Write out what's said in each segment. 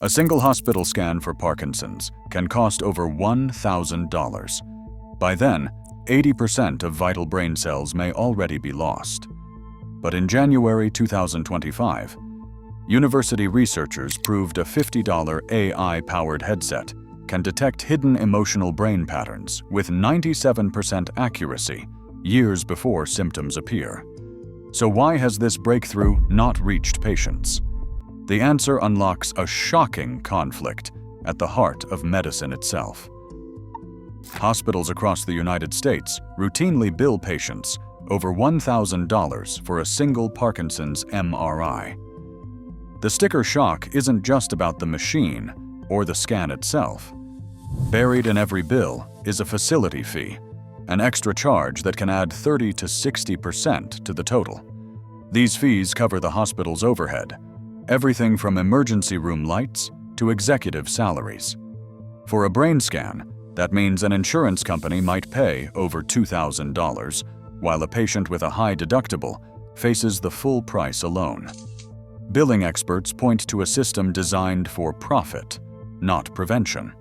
A single hospital scan for Parkinson's can cost over $1,000. By then, 80% of vital brain cells may already be lost. But in January 2025, university researchers proved a $50 AI-powered headset can detect hidden emotional brain patterns with 97% accuracy years before symptoms appear. So why has this breakthrough not reached patients? The answer unlocks a shocking conflict at the heart of medicine itself. Hospitals across the United States routinely bill patients over $1,000 for a single Parkinson's MRI. The sticker shock isn't just about the machine or the scan itself. Buried in every bill is a facility fee, an extra charge that can add 30 to 60% to the total. These fees cover the hospital's overhead, everything from emergency room lights to executive salaries. For a brain scan, that means an insurance company might pay over $2,000, while a patient with a high deductible faces the full price alone. Billing experts point to a system designed for profit, not prevention.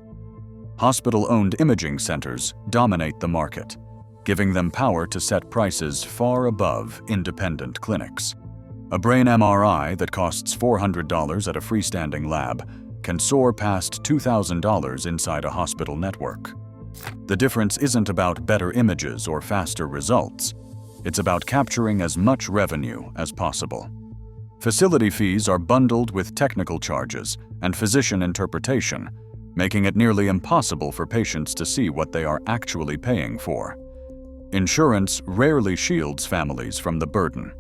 Hospital-owned imaging centers dominate the market, giving them power to set prices far above independent clinics. A brain MRI that costs $400 at a freestanding lab can soar past $2,000 inside a hospital network. The difference isn't about better images or faster results. It's about capturing as much revenue as possible. Facility fees are bundled with technical charges and physician interpretation, making it nearly impossible for patients to see what they are actually paying for. Insurance rarely shields families from the burden.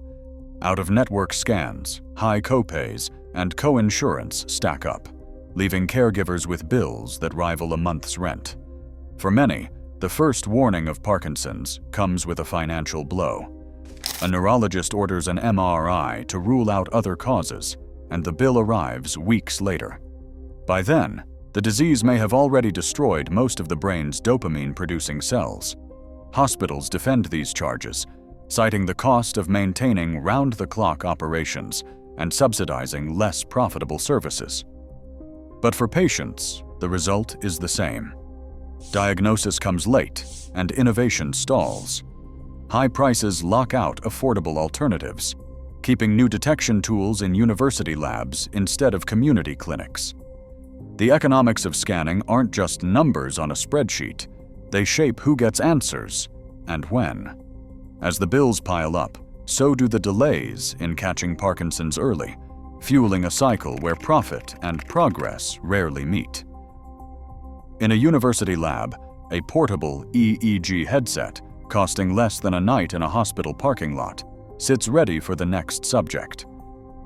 Out-of-network scans, high copays, and co-insurance stack up, leaving caregivers with bills that rival a month's rent. For many, the first warning of Parkinson's comes with a financial blow. A neurologist orders an MRI to rule out other causes, and the bill arrives weeks later. By then, the disease may have already destroyed most of the brain's dopamine-producing cells. Hospitals defend these charges, citing the cost of maintaining round-the-clock operations and subsidizing less profitable services. But for patients, the result is the same. Diagnosis comes late, and innovation stalls. High prices lock out affordable alternatives, keeping new detection tools in university labs instead of community clinics. The economics of scanning aren't just numbers on a spreadsheet. They shape who gets answers and when. As the bills pile up, so do the delays in catching Parkinson's early, fueling a cycle where profit and progress rarely meet. In a university lab, a portable EEG headset, costing less than a night in a hospital parking lot, sits ready for the next subject.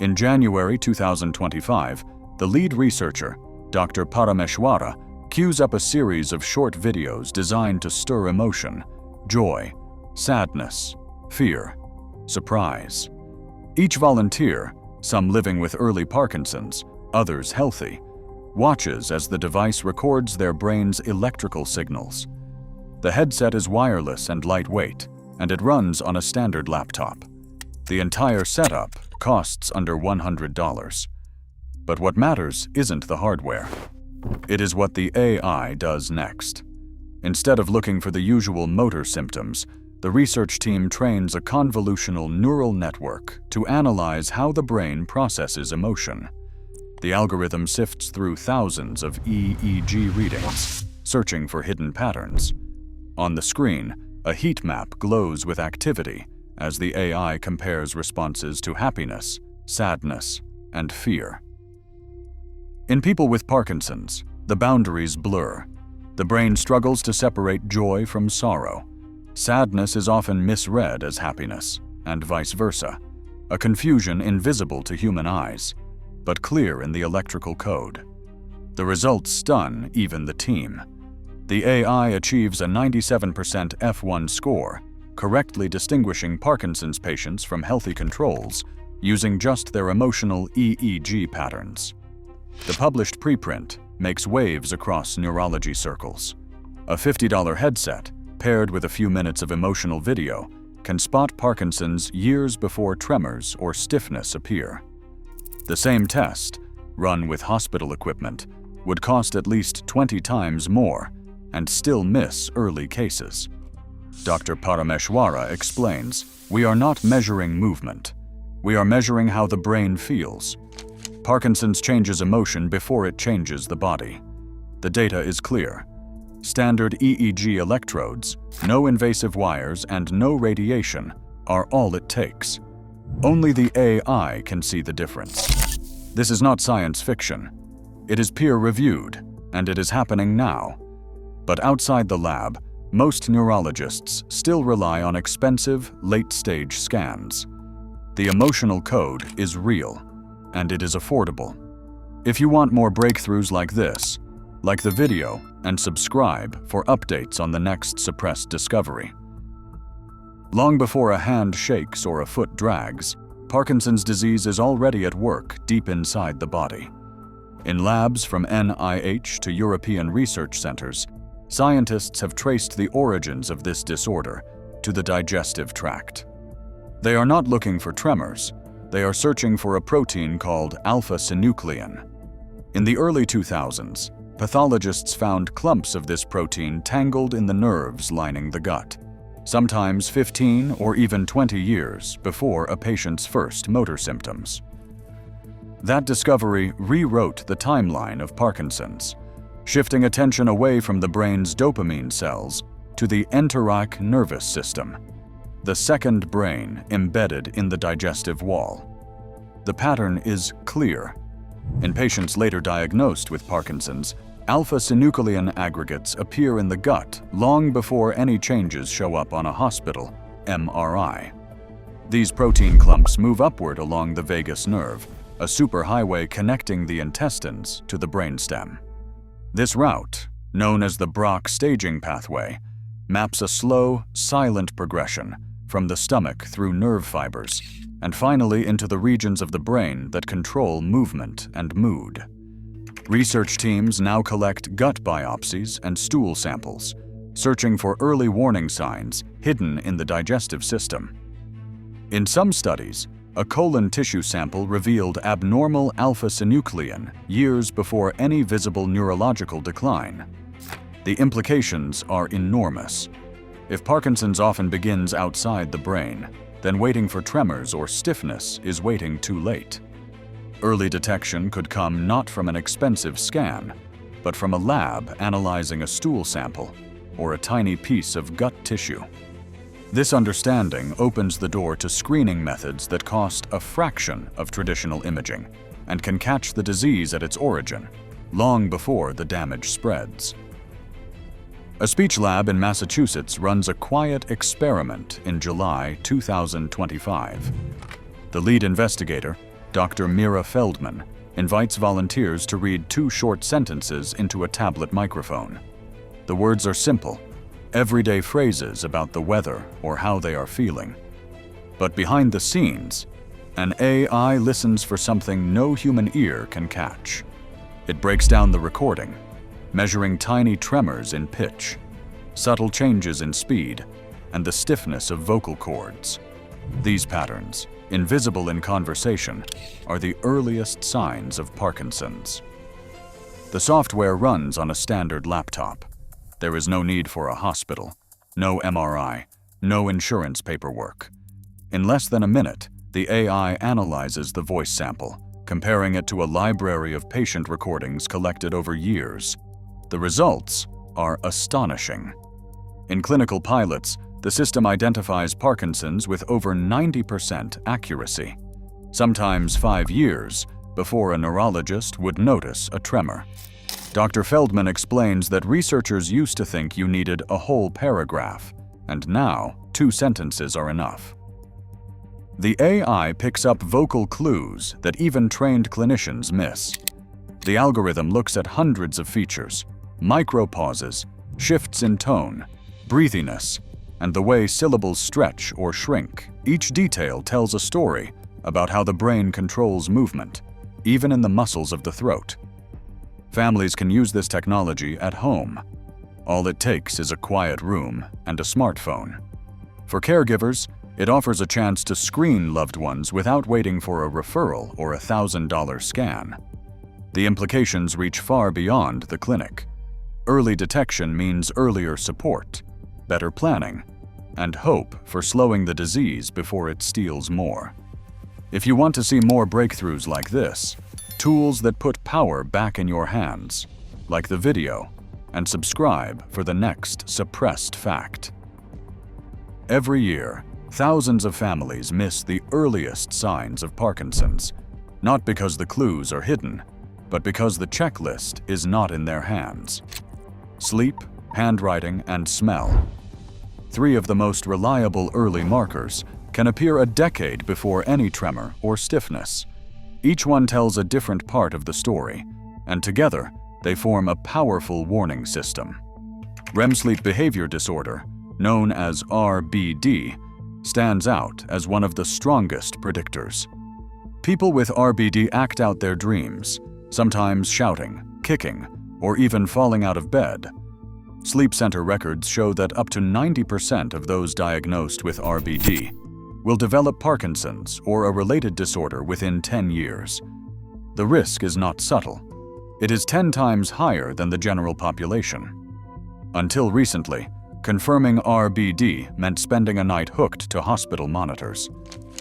In January 2025, the lead researcher, Dr. Parameshwara, cues up a series of short videos designed to stir emotion, joy, sadness, fear, surprise. Each volunteer, some living with early Parkinson's, others healthy, watches as the device records their brain's electrical signals. The headset is wireless and lightweight, and it runs on a standard laptop. The entire setup costs under $100. But what matters isn't the hardware. It is what the AI does next. Instead of looking for the usual motor symptoms, the research team trains a convolutional neural network to analyze how the brain processes emotion. The algorithm sifts through thousands of EEG readings, searching for hidden patterns. On the screen, a heat map glows with activity as the AI compares responses to happiness, sadness, and fear. In people with Parkinson's, the boundaries blur. The brain struggles to separate joy from sorrow. Sadness is often misread as happiness, and vice versa, a confusion invisible to human eyes, but clear in the electrical code. The results stun even the team. The AI achieves a 97% F1 score, correctly distinguishing Parkinson's patients from healthy controls using just their emotional EEG patterns. The published preprint makes waves across neurology circles. A $50 headset, paired with a few minutes of emotional video, can spot Parkinson's years before tremors or stiffness appear. The same test, run with hospital equipment, would cost at least 20 times more and still miss early cases. Dr. Parameshwara explains, "We are not measuring movement. We are measuring how the brain feels. Parkinson's changes emotion before it changes the body. The data is clear. Standard EEG electrodes, no invasive wires, and no radiation are all it takes. Only the AI can see the difference." This is not science fiction. It is peer-reviewed, and it is happening now. But outside the lab, most neurologists still rely on expensive, late-stage scans. The emotional code is real, and it is affordable. If you want more breakthroughs like this, like the video and subscribe for updates on the next suppressed discovery. Long before a hand shakes or a foot drags, Parkinson's disease is already at work deep inside the body. In labs from NIH to European research centers, scientists have traced the origins of this disorder to the digestive tract. They are not looking for tremors. They are searching for a protein called alpha-synuclein. In the early 2000s, pathologists found clumps of this protein tangled in the nerves lining the gut, sometimes 15 or even 20 years before a patient's first motor symptoms. That discovery rewrote the timeline of Parkinson's, shifting attention away from the brain's dopamine cells to the enteric nervous system, the second brain embedded in the digestive wall. The pattern is clear. In patients later diagnosed with Parkinson's, alpha-synuclein aggregates appear in the gut long before any changes show up on a hospital MRI. These protein clumps move upward along the vagus nerve, a superhighway connecting the intestines to the brainstem. This route, known as the Braak staging pathway, maps a slow, silent progression from the stomach through nerve fibers and finally into the regions of the brain that control movement and mood. Research teams now collect gut biopsies and stool samples, searching for early warning signs hidden in the digestive system. In some studies, a colon tissue sample revealed abnormal alpha-synuclein years before any visible neurological decline. The implications are enormous. If Parkinson's often begins outside the brain, then waiting for tremors or stiffness is waiting too late. Early detection could come not from an expensive scan, but from a lab analyzing a stool sample or a tiny piece of gut tissue. This understanding opens the door to screening methods that cost a fraction of traditional imaging and can catch the disease at its origin, long before the damage spreads. A speech lab in Massachusetts runs a quiet experiment in July 2025. The lead investigator, Dr. Mira Feldman, invites volunteers to read 2 short sentences into a tablet microphone. The words are simple, everyday phrases about the weather or how they are feeling. But behind the scenes, an AI listens for something no human ear can catch. It breaks down the recording, measuring tiny tremors in pitch, subtle changes in speed, and the stiffness of vocal cords. These patterns, invisible in conversation, are the earliest signs of Parkinson's. The software runs on a standard laptop. There is no need for a hospital, no MRI, no insurance paperwork. In less than a minute, the AI analyzes the voice sample, comparing it to a library of patient recordings collected over years. The results are astonishing. In clinical pilots, the system identifies Parkinson's with over 90% accuracy, sometimes 5 years before a neurologist would notice a tremor. Dr. Feldman explains that researchers used to think you needed a whole paragraph, and now 2 sentences are enough. The AI picks up vocal clues that even trained clinicians miss. The algorithm looks at hundreds of features, micro-pauses, shifts in tone, breathiness, and the way syllables stretch or shrink. Each detail tells a story about how the brain controls movement, even in the muscles of the throat. Families can use this technology at home. All it takes is a quiet room and a smartphone. For caregivers, it offers a chance to screen loved ones without waiting for a referral or $1,000 scan. The implications reach far beyond the clinic. Early detection means earlier support, better planning, and hope for slowing the disease before it steals more. If you want to see more breakthroughs like this, tools that put power back in your hands, like the video, and subscribe for the next suppressed fact. Every year, thousands of families miss the earliest signs of Parkinson's, not because the clues are hidden, but because the checklist is not in their hands. Sleep, handwriting, and smell. 3 of the most reliable early markers can appear a decade before any tremor or stiffness. Each one tells a different part of the story, and together they form a powerful warning system. REM sleep behavior disorder, known as RBD, stands out as one of the strongest predictors. People with RBD act out their dreams, sometimes shouting, kicking, or even falling out of bed. Sleep Center records show that up to 90% of those diagnosed with RBD will develop Parkinson's or a related disorder within 10 years. The risk is not subtle. It is 10 times higher than the general population. Until recently, confirming RBD meant spending a night hooked to hospital monitors.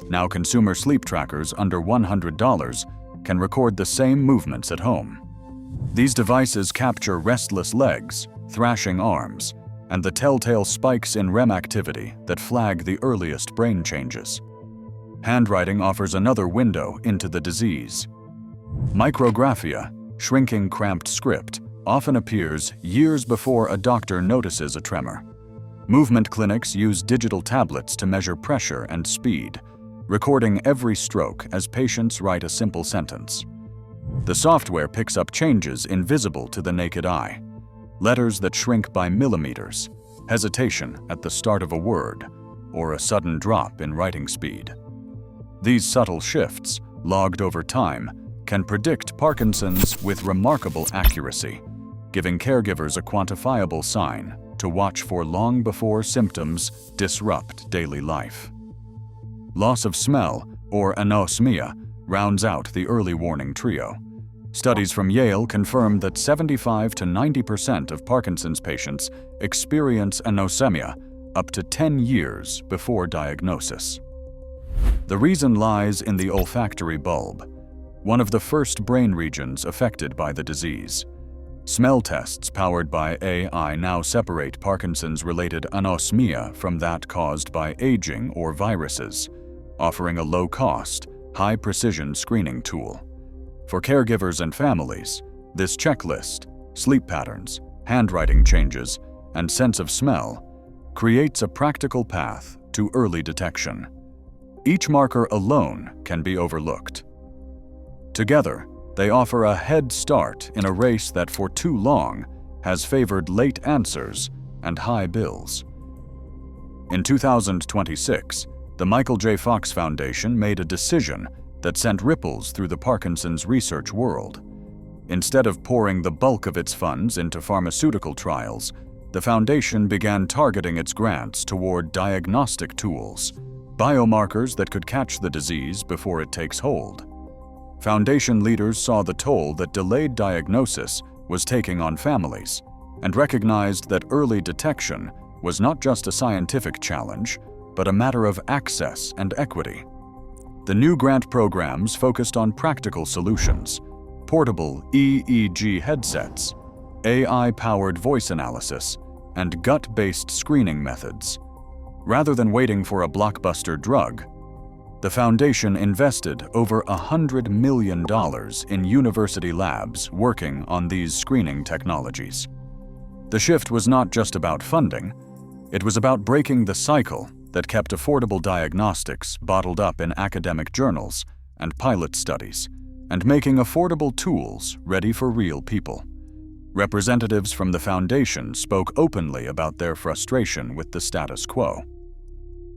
Now consumer sleep trackers under $100 can record the same movements at home. These devices capture restless legs, thrashing arms, and the telltale spikes in REM activity that flag the earliest brain changes. Handwriting offers another window into the disease. Micrographia, shrinking cramped script, often appears years before a doctor notices a tremor. Movement clinics use digital tablets to measure pressure and speed, recording every stroke as patients write a simple sentence. The software picks up changes invisible to the naked eye. Letters that shrink by millimeters, hesitation at the start of a word, or a sudden drop in writing speed. These subtle shifts, logged over time, can predict Parkinson's with remarkable accuracy, giving caregivers a quantifiable sign to watch for long before symptoms disrupt daily life. Loss of smell, or anosmia, rounds out the early warning trio. Studies from Yale confirm that 75 to 90% of Parkinson's patients experience anosmia up to 10 years before diagnosis. The reason lies in the olfactory bulb, one of the first brain regions affected by the disease. Smell tests powered by AI now separate Parkinson's-related anosmia from that caused by aging or viruses, offering a low-cost, high-precision screening tool. For caregivers and families, this checklist, sleep patterns, handwriting changes, and sense of smell creates a practical path to early detection. Each marker alone can be overlooked. Together, they offer a head start in a race that for too long has favored late answers and high bills. In 2026, the Michael J.Fox Foundation made a decision that sent ripples through the Parkinson's research world. Instead of pouring the bulk of its funds into pharmaceutical trials, the foundation began targeting its grants toward diagnostic tools, biomarkers that could catch the disease before it takes hold. Foundation leaders saw the toll that delayed diagnosis was taking on families and recognized that early detection was not just a scientific challenge, but a matter of access and equity. The new grant programs focused on practical solutions: portable EEG headsets, AI-powered voice analysis, and gut-based screening methods. Rather than waiting for a blockbuster drug, the foundation invested over $100 million in university labs working on these screening technologies. The shift was not just about funding, it was about breaking the cycle that kept affordable diagnostics bottled up in academic journals and pilot studies, and making affordable tools ready for real people. Representatives from the foundation spoke openly about their frustration with the status quo.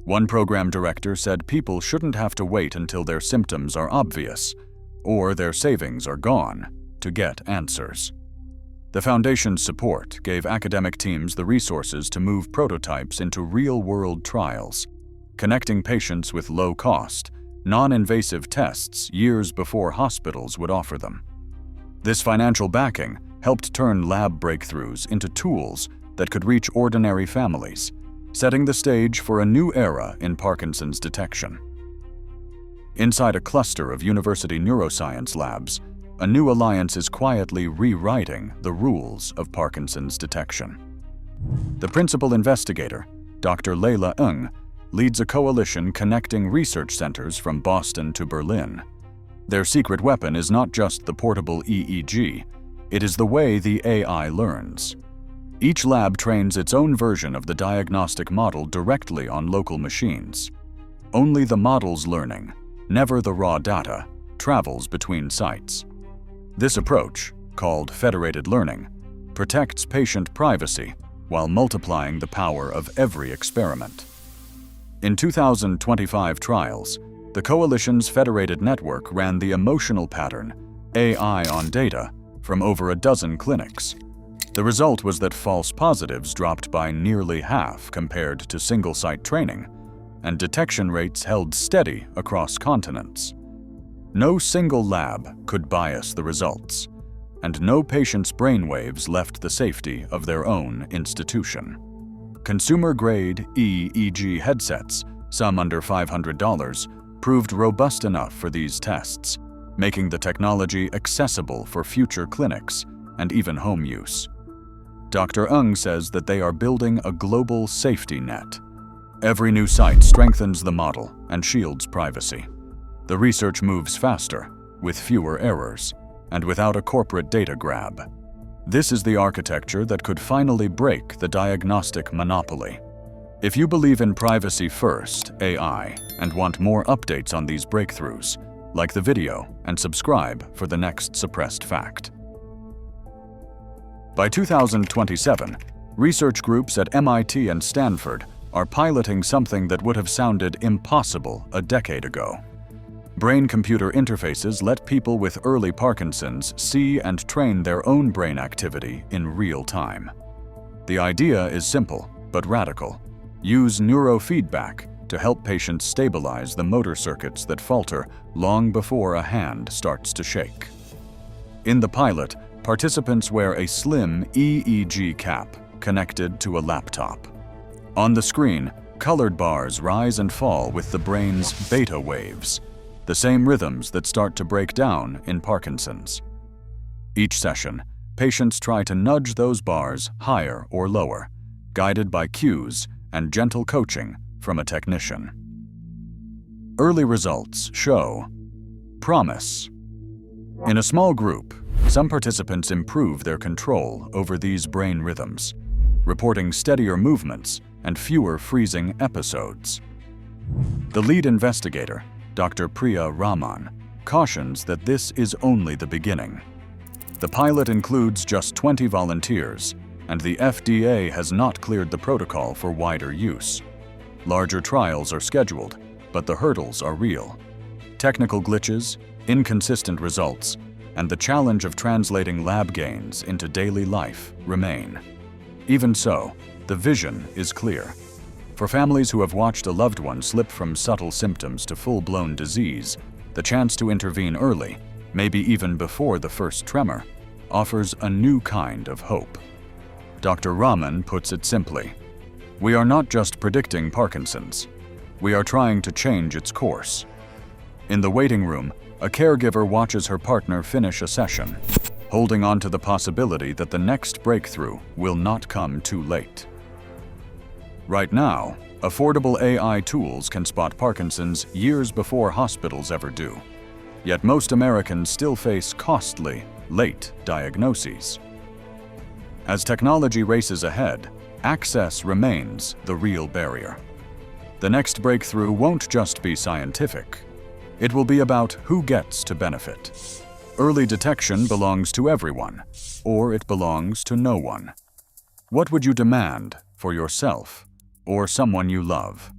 One program director said people shouldn't have to wait until their symptoms are obvious, or their savings are gone, to get answers. The foundation's support gave academic teams the resources to move prototypes into real-world trials, connecting patients with low-cost, non-invasive tests years before hospitals would offer them. This financial backing helped turn lab breakthroughs into tools that could reach ordinary families, setting the stage for a new era in Parkinson's detection. Inside a cluster of university neuroscience labs, a new alliance is quietly rewriting the rules of Parkinson's detection. The principal investigator, Dr. Leila Ng, leads a coalition connecting research centers from Boston to Berlin. Their secret weapon is not just the portable EEG, it is the way the AI learns. Each lab trains its own version of the diagnostic model directly on local machines. Only the model's learning, never the raw data, travels between sites. This approach, called federated learning, protects patient privacy while multiplying the power of every experiment. In 2025 trials, the coalition's federated network ran the emotional pattern, AI on data, from over a dozen clinics. The result was that false positives dropped by nearly half compared to single-site training, and detection rates held steady across continents. No single lab could bias the results, and no patient's brainwaves left the safety of their own institution. Consumer-grade EEG headsets, some under $500, proved robust enough for these tests, making the technology accessible for future clinics and even home use. Dr. Ng says that they are building a global safety net. Every new site strengthens the model and shields privacy. The research moves faster, with fewer errors, and without a corporate data grab. This is the architecture that could finally break the diagnostic monopoly. If you believe in privacy-first AI and want more updates on these breakthroughs, like the video and subscribe for the next suppressed fact. By 2027, research groups at MIT and Stanford are piloting something that would have sounded impossible a decade ago. Brain-computer interfaces let people with early Parkinson's see and train their own brain activity in real time. The idea is simple but radical. Use neurofeedback to help patients stabilize the motor circuits that falter long before a hand starts to shake. In the pilot, participants wear a slim EEG cap connected to a laptop. On the screen, colored bars rise and fall with the brain's beta waves, the same rhythms that start to break down in Parkinson's. Each session, patients try to nudge those bars higher or lower, guided by cues and gentle coaching from a technician. Early results show promise. In a small group, some participants improve their control over these brain rhythms, reporting steadier movements and fewer freezing episodes. The lead investigator, Dr. Priya Raman, cautions that this is only the beginning. The pilot includes just 20 volunteers, and the FDA has not cleared the protocol for wider use. Larger trials are scheduled, but the hurdles are real. Technical glitches, inconsistent results, and the challenge of translating lab gains into daily life remain. Even so, the vision is clear. For families who have watched a loved one slip from subtle symptoms to full-blown disease, the chance to intervene early, maybe even before the first tremor, offers a new kind of hope. Dr. Raman puts it simply, we are not just predicting Parkinson's, we are trying to change its course. In the waiting room, a caregiver watches her partner finish a session, holding on to the possibility that the next breakthrough will not come too late. Right now, affordable AI tools can spot Parkinson's years before hospitals ever do. Yet most Americans still face costly, late diagnoses. As technology races ahead, access remains the real barrier. The next breakthrough won't just be scientific. It will be about who gets to benefit. Early detection belongs to everyone, or it belongs to no one. What would you demand for yourself or someone you love?